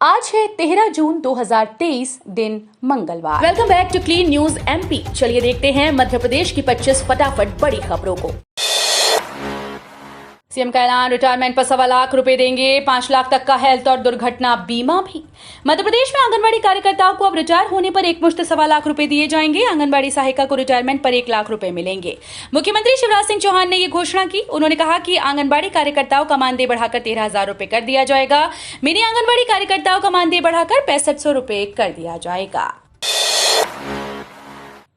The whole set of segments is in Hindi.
आज है 13 जून 2023, दिन मंगलवार। Welcome back to clean news MP. चलिए देखते हैं मध्य प्रदेश की 25 फटाफट बड़ी खबरों को। सीएम का ऐलान, रिटायरमेंट पर 1.25 लाख रुपए देंगे, 5 लाख तक का हेल्थ और दुर्घटना बीमा भी। मध्य प्रदेश में आंगनबाड़ी कार्यकर्ताओं को अब रिटायर होने पर एक मुश्त 1.25 लाख रुपए दिए जाएंगे। आंगनबाड़ी सहायिका को रिटायरमेंट पर 1 लाख रुपए मिलेंगे। मुख्यमंत्री शिवराज सिंह चौहान ने ये घोषणा की। उन्होंने कहा कि आंगनबाड़ी कार्यकर्ताओं का मानदेय बढ़ाकर 13,000 रुपए कर दिया जाएगा। मिनी आंगनबाड़ी कार्यकर्ताओं का मानदेय बढ़ाकर 6500 रुपए कर दिया जाएगा।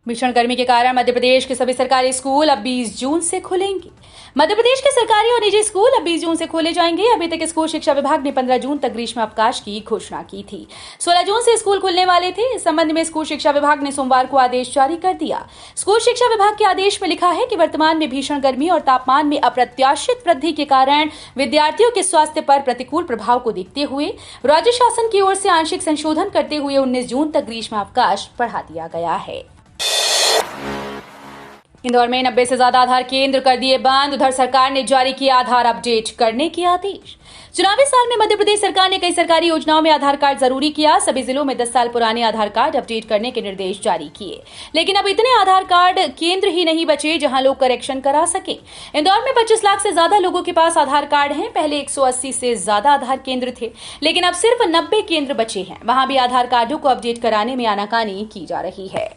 भीषण गर्मी के कारण मध्य प्रदेश के सभी सरकारी स्कूल अब 20 जून से खुलेंगे। मध्य प्रदेश के सरकारी और निजी स्कूल अब 20 जून से खोले जाएंगे। अभी तक स्कूल शिक्षा विभाग ने 15 जून तक ग्रीष्म अवकाश की घोषणा की थी। 16 जून से स्कूल खुलने वाले थे। इस संबंध में स्कूल शिक्षा विभाग ने सोमवार को आदेश जारी कर दिया। स्कूल शिक्षा विभाग के आदेश में लिखा है कि वर्तमान में भीषण गर्मी और तापमान में अप्रत्याशित वृद्धि के कारण विद्यार्थियों के स्वास्थ्य पर प्रतिकूल प्रभाव को देखते हुए राज्य शासन की ओर से आंशिक संशोधन करते हुए 19 जून तक ग्रीष्म अवकाश बढ़ा दिया गया है। इंदौर में 90 से ज्यादा आधार केंद्र कर दिए बंद। उधर सरकार ने जारी किया आधार अपडेट करने के आदेश। चुनावी साल में मध्य प्रदेश सरकार ने कई सरकारी योजनाओं में आधार कार्ड जरूरी किया। सभी जिलों में 10 साल पुराने आधार कार्ड अपडेट करने के निर्देश जारी किए। लेकिन अब इतने आधार कार्ड केंद्र ही नहीं बचे जहां लोग करेक्शन करा सके। इंदौर में 25 लाख से ज्यादा लोगों के पास आधार कार्ड हैं। पहले 180 से ज्यादा आधार केंद्र थे, लेकिन अब सिर्फ 90 केंद्र बचे हैं। वहां भी आधार कार्डों को अपडेट कराने में आनाकानी की जा रही है।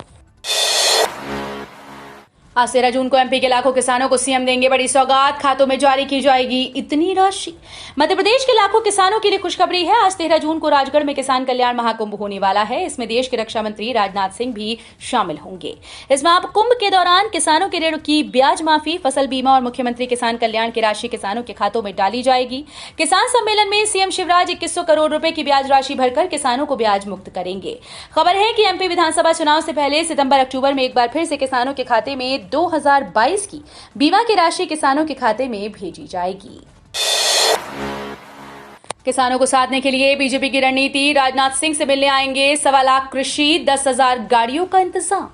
आज 13 जून को एमपी के लाखों किसानों को सीएम देंगे बड़ी सौगात। खातों में जारी की जाएगी इतनी राशि। मध्य प्रदेश के लाखों किसानों के लिए खुशखबरी है। आज 13 जून को राजगढ़ में किसान कल्याण महाकुंभ होने वाला है। इसमें देश के रक्षा मंत्री राजनाथ सिंह भी शामिल होंगे। इस महाकुंभ के दौरान किसानों के ऋण की ब्याज माफी, फसल बीमा और मुख्यमंत्री किसान कल्याण की राशि किसानों के खातों में डाली जाएगी। किसान सम्मेलन में सीएम शिवराज 2100 करोड़ रुपए की ब्याज राशि भरकर किसानों को ब्याज मुक्त करेंगे। खबर है कि एमपी विधानसभा चुनाव से पहले सितंबर-अक्टूबर में एक बार फिर से किसानों के खाते में 2022 की बीमा की राशि किसानों के खाते में भेजी जाएगी। किसानों को साधने के लिए बीजेपी की रणनीति, राजनाथ सिंह से मिलने आएंगे 1.25 लाख कृषि, 10,000 गाड़ियों का इंतजाम।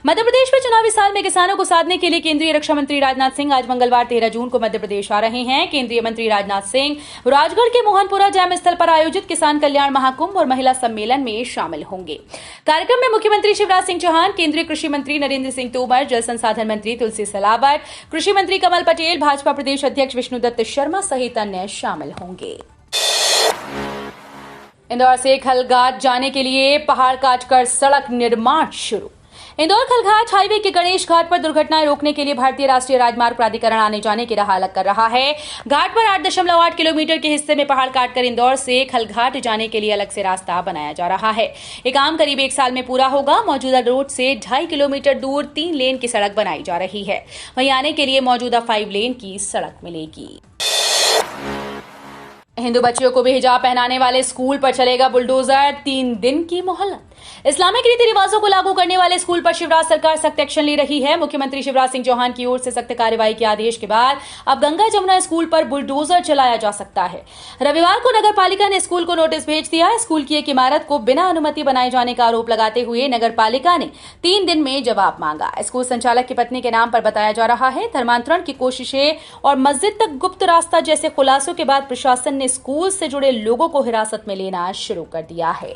मध्य प्रदेश में चुनावी साल में किसानों को साधने के लिए केंद्रीय रक्षा मंत्री राजनाथ सिंह आज मंगलवार 13 जून को मध्य प्रदेश आ रहे हैं। केंद्रीय मंत्री राजनाथ सिंह राजगढ़ के मोहनपुरा जैम स्थल पर आयोजित किसान कल्याण महाकुंभ और महिला सम्मेलन में शामिल होंगे। कार्यक्रम में मुख्यमंत्री शिवराज सिंह चौहान, केंद्रीय कृषि मंत्री नरेंद्र सिंह तोमर, जल संसाधन मंत्री तुलसी सिलावट, कृषि मंत्री कमल पटेल, भाजपा प्रदेश अध्यक्ष विष्णुदत्त शर्मा सहित अन्य शामिल होंगे। इंदौर से खलघाट जाने के लिए पहाड़ काटकर सड़क निर्माण शुरू। इंदौर खलघाट हाईवे के गणेश घाट पर दुर्घटनाएं रोकने के लिए भारतीय राष्ट्रीय राजमार्ग प्राधिकरण आने जाने की राह अलग कर रहा है। घाट पर 8.8 किलोमीटर के हिस्से में पहाड़ काटकर इंदौर से खलघाट जाने के लिए अलग से रास्ता बनाया जा रहा है। ये काम करीब 1 साल में पूरा होगा। मौजूदा रोड से 2.5 किलोमीटर दूर 3 लेन की सड़क बनाई जा रही है। वहीं आने के लिए मौजूदा 5 लेन की सड़क मिलेगी। हिंदू बच्चियों को भी हिजाब पहनाने वाले स्कूल पर चलेगा बुलडोजर, 3 दिन की मोहलत। इस्लामिक रीति रिवाजों को लागू करने वाले स्कूल पर शिवराज सरकार सख्त एक्शन ले रही है। मुख्यमंत्री शिवराज सिंह चौहान की ओर से सख्त कार्रवाई के आदेश के बाद अब गंगा जमुना स्कूल पर बुलडोजर चलाया जा सकता है। रविवार को नगर पालिका ने स्कूल को नोटिस भेज दिया। स्कूल की एक इमारत को बिना अनुमति बनाए जाने का आरोप लगाते हुए नगर पालिका ने 3 दिन में जवाब मांगा। स्कूल संचालक की पत्नी के नाम पर बताया जा रहा है। धर्मांतरण की कोशिशें और मस्जिद तक गुप्त रास्ता जैसे खुलासों के बाद प्रशासन ने स्कूल से जुड़े लोगों को हिरासत में लेना शुरू कर दिया है।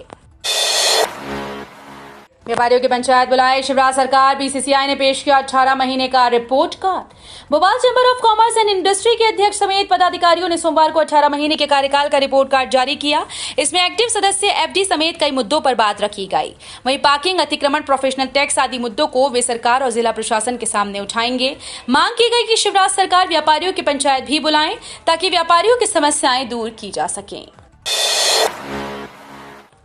व्यापारियों की पंचायत बुलाए शिवराज सरकार। बीसीसीआई ने पेश किया 18 महीने का report card. Bhopal chamber of commerce and industry के अध्यक्ष समेत पदाधिकारियों ने सोमवार को 18 महीने के कार्यकाल का रिपोर्ट कार्ड जारी किया। इसमें एक्टिव सदस्य, एफडी समेत कई मुद्दों पर बात रखी गई। वहीं पार्किंग, अतिक्रमण, प्रोफेशनल टैक्स आदि मुद्दों को वे सरकार और जिला प्रशासन के सामने उठाएंगे। मांग की गई कि शिवराज सरकार व्यापारियों की पंचायत भी बुलाएं ताकि व्यापारियों की समस्याएं दूर की जा सकें।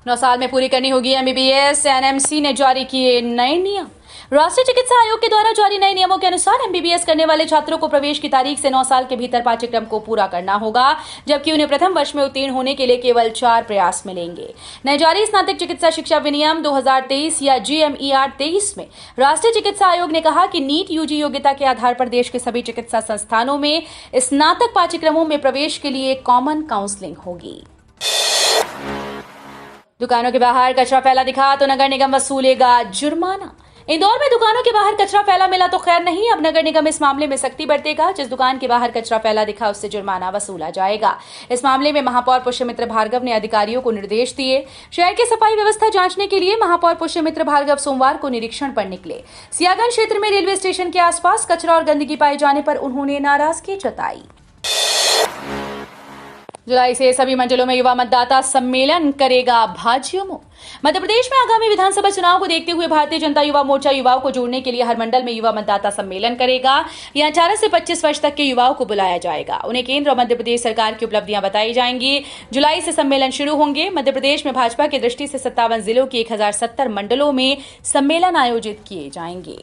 9 साल में पूरी करनी होगी एमबीबीएस। एनएमसी ने जारी किए नए नियम। राष्ट्रीय चिकित्सा आयोग के द्वारा जारी नए नियमों के अनुसार एमबीबीएस करने वाले छात्रों को प्रवेश की तारीख से 9 साल के भीतर पाठ्यक्रम को पूरा करना होगा, जबकि उन्हें प्रथम वर्ष में उत्तीर्ण होने के लिए केवल 4 प्रयास मिलेंगे। नए जारी स्नातक चिकित्सा शिक्षा विनियम 2023 या GMER 23 में राष्ट्रीय चिकित्सा आयोग ने कहा कि नीट यूजी योग्यता के आधार पर देश के सभी चिकित्सा संस्थानों में स्नातक पाठ्यक्रमों में प्रवेश के लिए कॉमन काउंसलिंग होगी। दुकानों के बाहर कचरा फैला दिखा तो नगर निगम वसूलेगा जुर्माना। इंदौर में दुकानों के बाहर कचरा फैला मिला तो खैर नहीं, अब नगर निगम इस मामले में सख्ती बरतेगा। जिस दुकान के बाहर कचरा फैला दिखा उससे जुर्माना वसूला जाएगा। इस मामले में महापौर पुष्यमित्र भार्गव ने अधिकारियों को निर्देश दिए। शहर की सफाई व्यवस्था जांचने के लिए महापौर पुष्यमित्र भार्गव सोमवार को निरीक्षण पर निकले। सियागंज क्षेत्र में रेलवे स्टेशन के आसपास कचरा और गंदगी पाए जाने पर उन्होंने नाराजगी जताई। जुलाई से सभी मंडलों में युवा मतदाता सम्मेलन करेगा भाजयुमो। मध्य प्रदेश में आगामी विधानसभा चुनाव को देखते हुए भारतीय जनता युवा मोर्चा युवाओं को जोड़ने के लिए हर मंडल में युवा मतदाता सम्मेलन करेगा। यहां 18 से 25 वर्ष तक के युवाओं को बुलाया जाएगा। उन्हें केंद्र और मध्य प्रदेश सरकार की उपलब्धियां बताई जाएंगी। जुलाई से सम्मेलन शुरू होंगे। मध्य प्रदेश में भाजपा की दृष्टि से 57 जिलों के 1070 मंडलों में सम्मेलन आयोजित किए जाएंगे।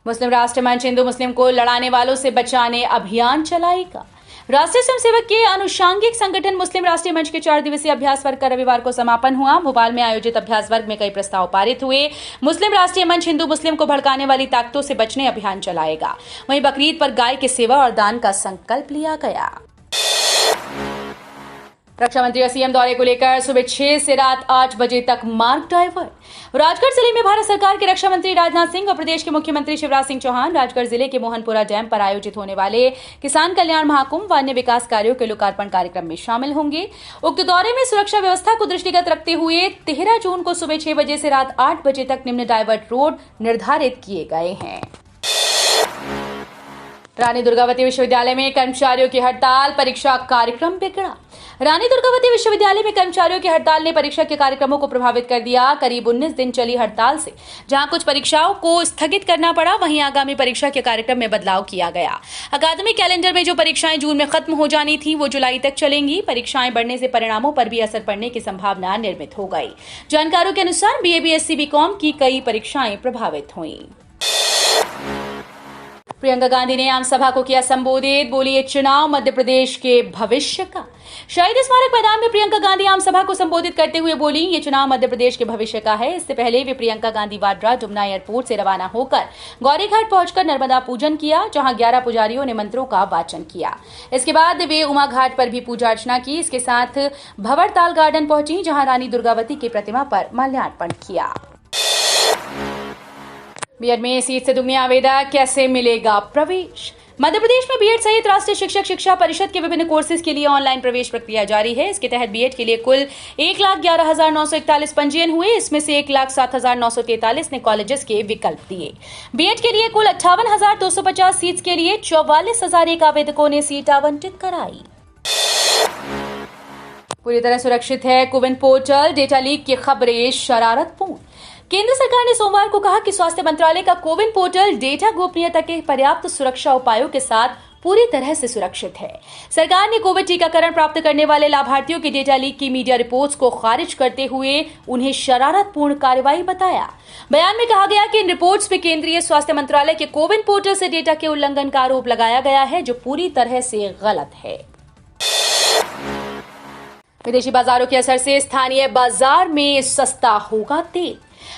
मुस्लिम राष्ट्र मंच हिंदू मुस्लिम को लड़ाने वालों से बचाने अभियान चलाएगा। राष्ट्रीय स्वयंसेवक के अनुषांगिक संगठन मुस्लिम राष्ट्रीय मंच के 4 दिवसीय अभ्यास वर्ग का रविवार को समापन हुआ। भोपाल में आयोजित अभ्यास वर्ग में कई प्रस्ताव पारित हुए। मुस्लिम राष्ट्रीय मंच हिंदू मुस्लिम को भड़काने वाली ताकतों से बचने अभियान चलाएगा। वहीं बकरीद पर गाय की सेवा और दान का संकल्प लिया गया। रक्षा मंत्री का सीएम दौरे को लेकर सुबह 6 से रात 8 बजे तक मार्ग डाइवर्ट। राजगढ़ जिले में भारत सरकार के रक्षा मंत्री राजनाथ सिंह और प्रदेश के मुख्यमंत्री शिवराज सिंह चौहान राजगढ़ जिले के मोहनपुरा डैम पर आयोजित होने वाले किसान कल्याण महाकुंभ व अन्य विकास कार्यों के लोकार्पण कार्यक्रम में शामिल होंगे। उक्त दौरे में सुरक्षा व्यवस्था को दृष्टिगत रखते हुए 13 जून को सुबह 6 बजे से रात 8 बजे तक निम्न डाइवर्ट रोड निर्धारित किए गए हैं। रानी दुर्गावती विश्वविद्यालय में कर्मचारियों की हड़ताल, परीक्षा कार्यक्रम बिगड़ा। रानी दुर्गावती विश्वविद्यालय में कर्मचारियों की हड़ताल ने परीक्षा के कार्यक्रमों को प्रभावित कर दिया। करीब 19 दिन चली हड़ताल से जहां कुछ परीक्षाओं को स्थगित करना पड़ा, वहीं आगामी परीक्षा के कार्यक्रम में बदलाव किया गया। अकादमिक कैलेंडर में जो परीक्षाएं जून में खत्म हो जानी थी वो जुलाई तक चलेंगी। परीक्षाएं बढ़ने से परिणामों पर भी असर पड़ने की संभावना निर्मित हो गई। जानकारों के अनुसार बीए, बीएससी, बीकॉम की कई परीक्षाएं प्रभावित हुई। प्रियंका गांधी ने आम सभा को किया संबोधित, बोली ये चुनाव मध्य प्रदेश के भविष्य का। शहीद स्मारक मैदान में प्रियंका गांधी आम सभा को संबोधित करते हुए बोली ये चुनाव मध्य प्रदेश के भविष्य का है। इससे पहले वे प्रियंका गांधी वाड्रा डुमना एयरपोर्ट से रवाना होकर गौरीघाट पहुंचकर नर्मदा पूजन किया, जहां 11 पुजारियों ने मंत्रों का वाचन किया। इसके बाद वे उमा घाट पर भी पूजा अर्चना की। इसके साथ भंवरताल गार्डन पहुंची, जहां रानी दुर्गावती की प्रतिमा पर माल्यार्पण किया। बीएड में सीट से दुगनी आवेदक कैसे मिलेगा प्रवेश। मध्य प्रदेश में बीएड सहित राष्ट्रीय शिक्षक शिक्षा परिषद के विभिन्न कोर्सेज के लिए ऑनलाइन प्रवेश प्रक्रिया जारी है। इसके तहत बीएड के लिए कुल 1,11,941 पंजीयन हुए। इसमें से 1,07,943 ने कॉलेजेस के विकल्प दिए। बीएड के लिए कुल 58,250 सीट्स के लिए 44,001 आवेदकों ने सीट आवंटित कराई। पूरी तरह सुरक्षित है कोविन पोर्टल, डेटा लीक की खबरें शरारतपूर्ण। केंद्र सरकार ने सोमवार को कहा कि स्वास्थ्य मंत्रालय का कोविन पोर्टल डेटा गोपनीयता के पर्याप्त सुरक्षा उपायों के साथ पूरी तरह से सुरक्षित है। सरकार ने कोविड टीकाकरण प्राप्त करने वाले लाभार्थियों की डेटा लीक की मीडिया रिपोर्ट्स को खारिज करते हुए उन्हें शरारतपूर्ण कार्रवाई बताया। बयान में कहा गया कि इन रिपोर्ट्स में केंद्रीय स्वास्थ्य मंत्रालय के कोविन पोर्टल से डेटा के उल्लंघन का आरोप लगाया गया है, जो पूरी तरह से गलत है। विदेशी बाजारों के असर से स्थानीय बाजार में सस्ता होगा तेल।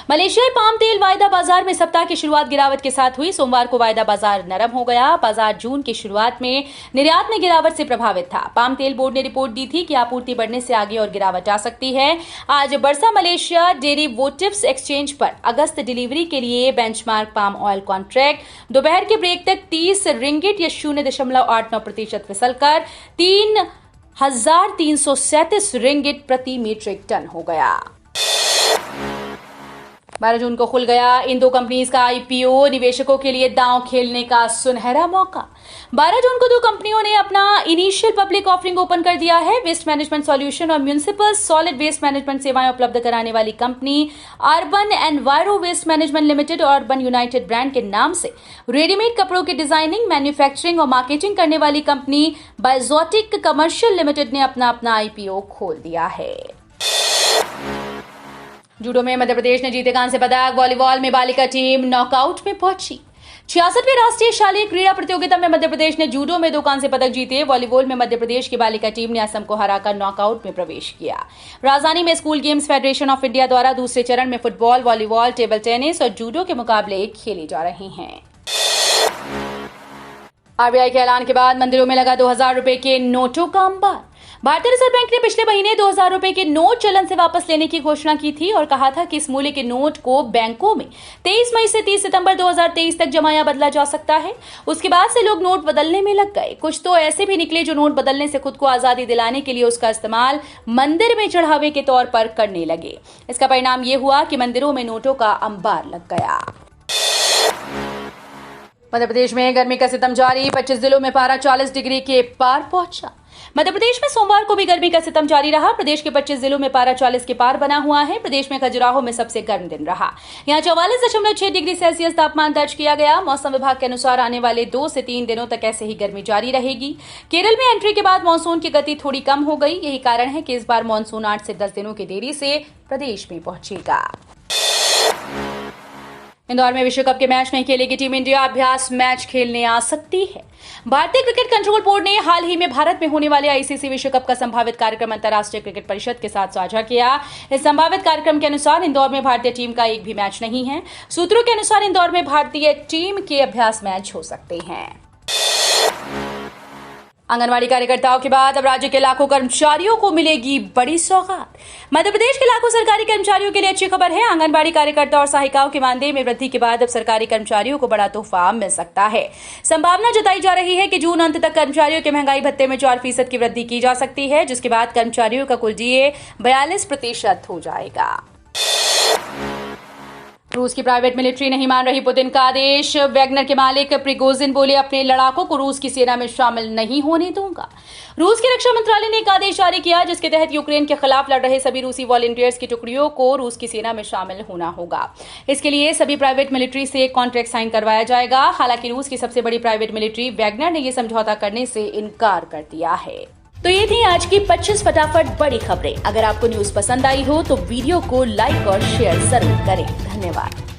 मलेशियाई पाम तेल वायदा बाजार में सप्ताह की शुरुआत गिरावट के साथ हुई। सोमवार को वायदा बाजार नरम हो गया। बाजार जून की शुरुआत में निर्यात में गिरावट से प्रभावित था। पाम तेल बोर्ड ने रिपोर्ट दी थी कि आपूर्ति बढ़ने से आगे और गिरावट आ सकती है। आज बरसा मलेशिया डेरिवेटिव्स एक्सचेंज पर अगस्त डिलीवरी के लिए बेंचमार्क पाम ऑयल कॉन्ट्रैक्ट दोपहर के ब्रेक तक 30 रिंगिट या 0.89% फिसलकर 3,337 रिंगिट प्रति मीट्रिक टन हो गया। 12 जून को खुल गया इन दो कंपनीज का आईपीओ, निवेशकों के लिए दांव खेलने का सुनहरा मौका। 12 जून को दो कंपनियों ने अपना इनिशियल पब्लिक ऑफरिंग ओपन कर दिया है। वेस्ट मैनेजमेंट सॉल्यूशन और म्युनिसिपल सॉलिड वेस्ट मैनेजमेंट सेवाएं उपलब्ध कराने वाली company urban enviro waste management limited और अर्बन यूनाइटेड ब्रांड के नाम से रेडीमेड कपड़ों की डिजाइनिंग, मैन्युफैक्चरिंग और मार्केटिंग करने वाली कंपनी बायोजोटिक कमर्शियल लिमिटेड ने अपना आईपीओ खोल दिया है। जूडो में मध्य प्रदेश ने जीते कांस्य पदक। वॉलीबॉल में बालिका टीम नॉकआउट में पहुंची। 66वीं राष्ट्रीय शालेय क्रीड़ा प्रतियोगिता में मध्य प्रदेश ने जूडो में 2 कांस्य पदक जीते। वॉलीबॉल में मध्य प्रदेश की बालिका टीम ने असम को हराकर नॉकआउट में प्रवेश किया। राजधानी में school games federation of India द्वारा दूसरे चरण में फुटबॉल, वॉलीबॉल, टेबल टेनिस और जूडो के मुकाबले खेले जा रहे हैं। आरबीआई के ऐलान के बाद मंदिरों में लगा 2000 रुपए के नोटों का अंबार। भारतीय रिजर्व बैंक ने पिछले महीने 2000 रुपए के नोट चलन से वापस लेने की घोषणा की थी और कहा था कि इस मूल्य के नोट को बैंकों में 23 मई से 30 सितंबर 2023 तक जमा या बदला जा सकता है। उसके बाद से लोग नोट बदलने में लग गए। कुछ तो ऐसे भी निकले जो नोट बदलने से खुद को आजादी दिलाने के लिए उसका इस्तेमाल मंदिर में चढ़ावे के तौर पर करने लगे। इसका परिणाम यह हुआ कि मंदिरों में नोटों का अंबार लग गया। मध्य प्रदेश में गर्मी का सितम जारी, 25 जिलों में पारा 40 डिग्री के पार पहुंचा। मध्य प्रदेश में सोमवार को भी गर्मी का सितम जारी रहा। प्रदेश के 25 जिलों में पारा 40 के पार बना हुआ है। प्रदेश में खजुराहो में सबसे गर्म दिन रहा। यहां 44.6 डिग्री सेल्सियस तापमान दर्ज किया गया। मौसम विभाग के अनुसार आने वाले 2 से 3 दिनों तक ऐसे ही गर्मी जारी रहेगी। केरल में एंट्री के बाद मानसून की गति थोड़ी कम हो गई। यही कारण है कि इस बार मानसून 8 से 10 दिनों की देरी से प्रदेश में पहुंचेगा। इंदौर में विश्व कप के मैच नहीं खेलेगी टीम इंडिया, अभ्यास मैच खेलने आ सकती है। भारतीय क्रिकेट कंट्रोल बोर्ड ने हाल ही में भारत में होने वाले आईसीसी विश्व कप का संभावित कार्यक्रम अंतर्राष्ट्रीय क्रिकेट परिषद के साथ साझा किया। इस संभावित कार्यक्रम के अनुसार इंदौर में भारतीय टीम का एक भी मैच नहीं है। सूत्रों के अनुसार इंदौर में भारतीय टीम के अभ्यास मैच हो सकते हैं। आंगनबाड़ी कार्यकर्ताओं के बाद अब राज्य के लाखों कर्मचारियों को मिलेगी बड़ी सौगात। मध्य प्रदेश के लाखों सरकारी कर्मचारियों के लिए अच्छी खबर है। आंगनबाड़ी कार्यकर्ता और सहायिकाओं के मानदेय में वृद्धि के बाद अब सरकारी कर्मचारियों को बड़ा तोहफा मिल सकता है। संभावना जताई जा रही है कि जून अंत तक कर्मचारियों के महंगाई भत्ते में 4% की वृद्धि की जा सकती है, जिसके बाद कर्मचारियों का कुल डीए 42% हो जाएगा। रूस की प्राइवेट मिलिट्री नहीं मान रही पुतिन का आदेश। वैगनर के मालिक प्रिगोजिन बोले, अपने लड़ाकों को रूस की सेना में शामिल नहीं होने दूंगा। रूस के रक्षा मंत्रालय ने एक आदेश जारी किया जिसके तहत यूक्रेन के खिलाफ लड़ रहे सभी रूसी वॉलंटियर्स की टुकड़ियों को रूस की सेना में शामिल होना होगा। इसके लिए सभी प्राइवेट मिलिट्री से कॉन्ट्रैक्ट साइन करवाया जाएगा। हालांकि रूस की सबसे बड़ी प्राइवेट मिलिट्री वैगनर ने यह समझौता करने से इनकार कर दिया है। तो ये थी आज की 25 फटाफट बड़ी खबरें। अगर आपको न्यूज पसंद आई हो तो वीडियो को लाइक और शेयर जरूर करें। धन्यवाद।